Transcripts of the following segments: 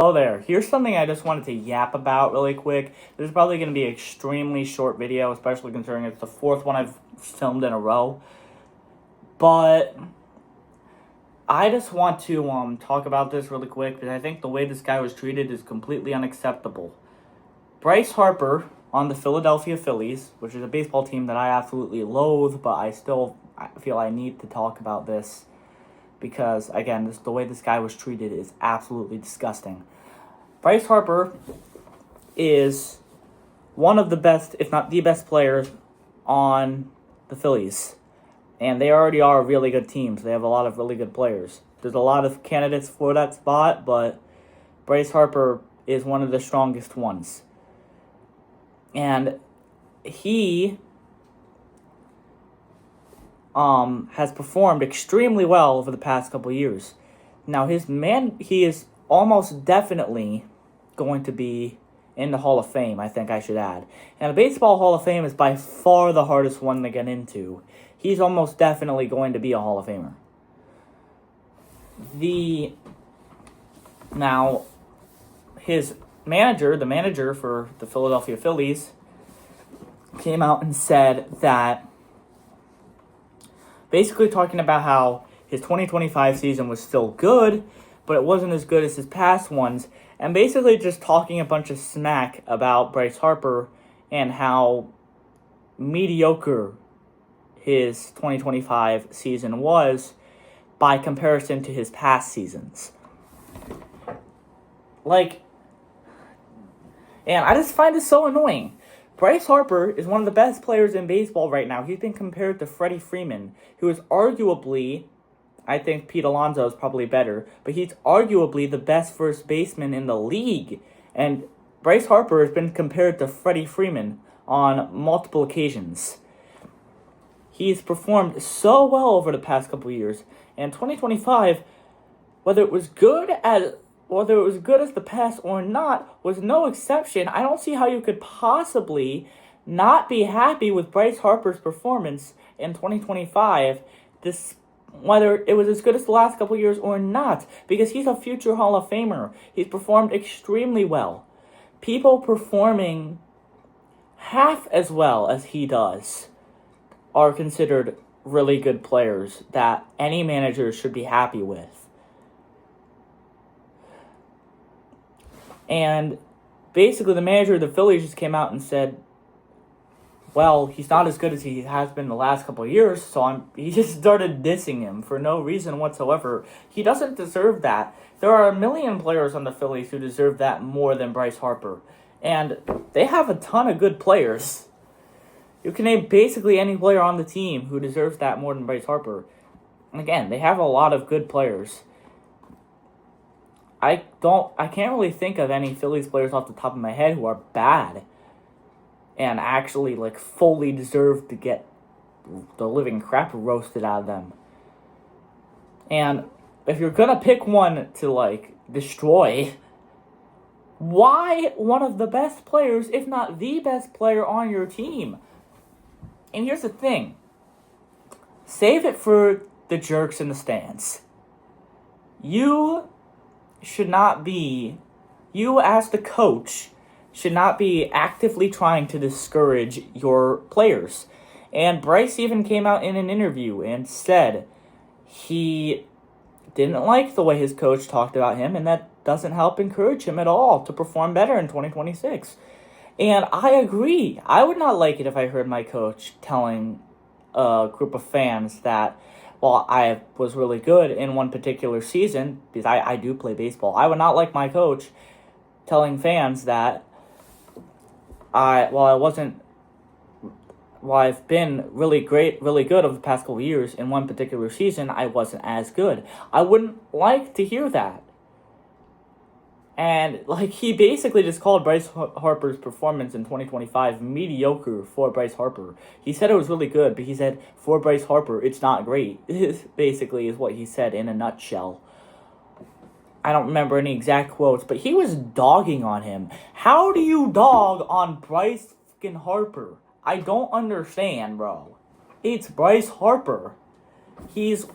Hello there. Here's something I just wanted to yap about really quick. This is probably going to be an extremely short video, especially considering it's the fourth one I've filmed in a row. But I just want to talk about this really quick because I think the way this guy was treated is completely unacceptable. Bryce Harper on the Philadelphia Phillies, which is a baseball team that I absolutely loathe, but I still feel I need to talk about this because, again, the way this guy was treated is absolutely disgusting. Bryce Harper is one of the best, if not the best players on the Phillies. And they already are a really good team, so they have a lot of really good players. There's a lot of candidates for that spot, but Bryce Harper is one of the strongest ones. And he has performed extremely well over the past couple years. Now, he is almost definitely going to be in the Hall of Fame, I think I should add. And the Baseball Hall of Fame is by far the hardest one to get into. He's almost definitely going to be a Hall of Famer. Now, his manager, the manager for the Philadelphia Phillies, came out and said that, basically talking about how his 2025 season was still good, but it wasn't as good as his past ones, and basically just talking a bunch of smack about Bryce Harper and how mediocre his 2025 season was by comparison to his past seasons. And I just find this so annoying. Bryce Harper is one of the best players in baseball right now. He's been compared to Freddie Freeman, who is arguably, I think Pete Alonso is probably better, but he's arguably the best first baseman in the league. And Bryce Harper has been compared to Freddie Freeman on multiple occasions. He's performed so well over the past couple years. And 2025, whether it was good as the past or not, was no exception. I don't see how you could possibly not be happy with Bryce Harper's performance in 2025, whether it was as good as the last couple years or not, because he's a future Hall of Famer. He's performed extremely well. People performing half as well as he does are considered really good players that any manager should be happy with. And basically the manager of the Phillies just came out and said, well, he's not as good as he has been the last couple of years, so he just started dissing him for no reason whatsoever. He doesn't deserve that. There are a million players on the Phillies who deserve that more than Bryce Harper. And they have a ton of good players. You can name basically any player on the team who deserves that more than Bryce Harper. And again, they have a lot of good players. I can't really think of any Phillies players off the top of my head who are bad and actually fully deserve to get the living crap roasted out of them. And if you're gonna pick one to destroy, why one of the best players, if not the best player on your team? And here's the thing. Save it for the jerks in the stands. You as the coach, should not be actively trying to discourage your players. And Bryce even came out in an interview and said he didn't like the way his coach talked about him, and that doesn't help encourage him at all to perform better in 2026. And I agree. I would not like it if I heard my coach telling a group of fans that, well, I was really good in one particular season, because I do play baseball. I would not like my coach telling fans that I've been really great, really good over the past couple of years, in one particular season, I wasn't as good. I wouldn't like to hear that. And, he basically just called Bryce Harper's performance in 2025 mediocre for Bryce Harper. He said it was really good, but he said, for Bryce Harper, it's not great. Basically is what he said in a nutshell. I don't remember any exact quotes, but he was dogging on him. How do you dog on Bryce fucking Harper? I don't understand, bro. It's Bryce Harper. He's,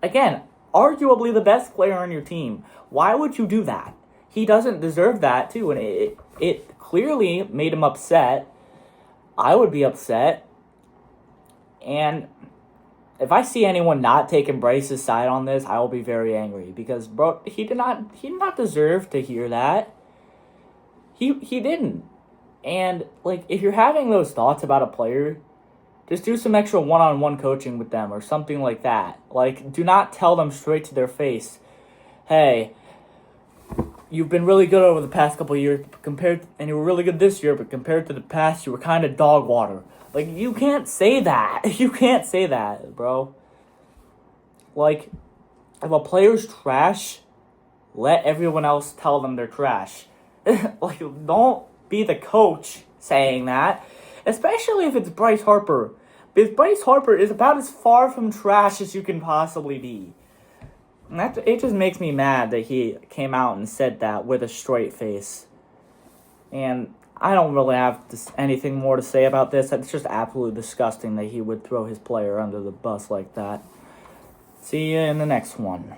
again, arguably the best player on your team. Why would you do that? he doesn't deserve that too, and it clearly made him upset. I would be upset, and if I see anyone not taking Bryce's side on this, I will be very angry because, bro, he did not deserve to hear that. He didn't. And like, if you're having those thoughts about a player, just do some extra one-on-one coaching with them or something like that. Like, do not tell them straight to their face, "Hey, you've been really good over the past couple of years, and you were really good this year, but compared to the past, you were kind of dog water." Like, you can't say that. You can't say that, bro. Like, if a player's trash, let everyone else tell them they're trash. Like, don't be the coach saying that, especially if it's Bryce Harper. Because Bryce Harper is about as far from trash as you can possibly be. And it just makes me mad that he came out and said that with a straight face. And I don't really have anything more to say about this. It's just absolutely disgusting that he would throw his player under the bus like that. See you in the next one.